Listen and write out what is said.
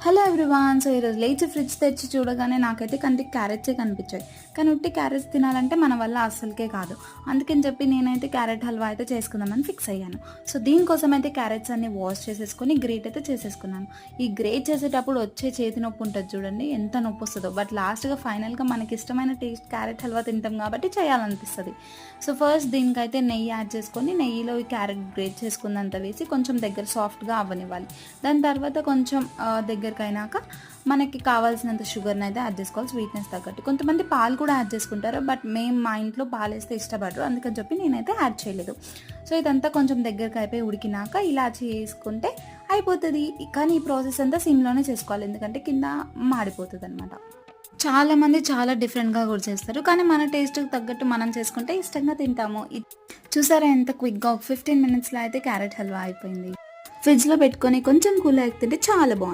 Hello everyone. So ఈరోజు లేచి fridge తెచ్చి చూడగానే నాకైతే కంటికి క్యారెట్సే కనిపించాయి. కానీ ఉట్టి క్యారెట్స్ తినాలంటే మన వల్ల అస్సలకే కాదు. అందుకని చెప్పి నేనైతే క్యారెట్ హల్వా అయితే చేసుకుందామని ఫిక్స్ అయ్యాను. సో దీనికోసం అయితే క్యారెట్స్ అన్ని వాష్ చేసేసుకొని గ్రేట్ అయితే చేసేసుకున్నాను. ఈ గ్రేట్ చేసేటప్పుడు వచ్చే చేతి నొప్పి ఉంటుంది చూడండి, ఎంత నొప్పి వస్తుందో. బట్ లాస్ట్గా ఫైనల్గా మనకి ఇష్టమైన టేస్ట్ క్యారెట్ హల్వా తింటాం కాబట్టి చేయాలనిపిస్తుంది. సో ఫస్ట్ దీనికైతే నెయ్యి యాడ్ చేసుకొని నెయ్యిలో ఈ క్యారెట్ గ్రేట్ చేసుకున్నంత వేసి కొంచెం దగ్గర సాఫ్ట్గా అవ్వనివ్వాలి. దాని తర్వాత కొంచెం దగ్గరికి అయినాక మనకి కావాల్సినంత షుగర్ని అయితే యాడ్ చేసుకోవాలి, స్వీట్నెస్ తగ్గట్టు. కొంతమంది పాలు కూడా యాడ్ చేసుకుంటారు, బట్ మేము మా ఇంట్లో పాలు వేస్తే ఇష్టపడరు, అందుకని చెప్పి నేనైతే యాడ్ చేయలేదు. సో ఇదంతా కొంచెం దగ్గరికి అయిపోయి ఉడికినాక ఇలాచి వేసుకుంటే అయిపోతుంది. కానీ ఈ ప్రాసెస్ అంతా సిమ్లోనే చేసుకోవాలి, ఎందుకంటే కింద మాడిపోతుంది అనమాట. చాలామంది చాలా డిఫరెంట్గా కూడా చేస్తారు, కానీ మన టేస్ట్కి తగ్గట్టు మనం చేసుకుంటే ఇష్టంగా తింటాము. చూసారా ఎంత క్విక్గా, ఒక 15 minutesలో అయితే క్యారెట్ హల్వా అయిపోయింది. ఫ్రిడ్జ్లో పెట్టుకొని కొంచెం కూల్ అవుతుంటే చాలా బాగుంది.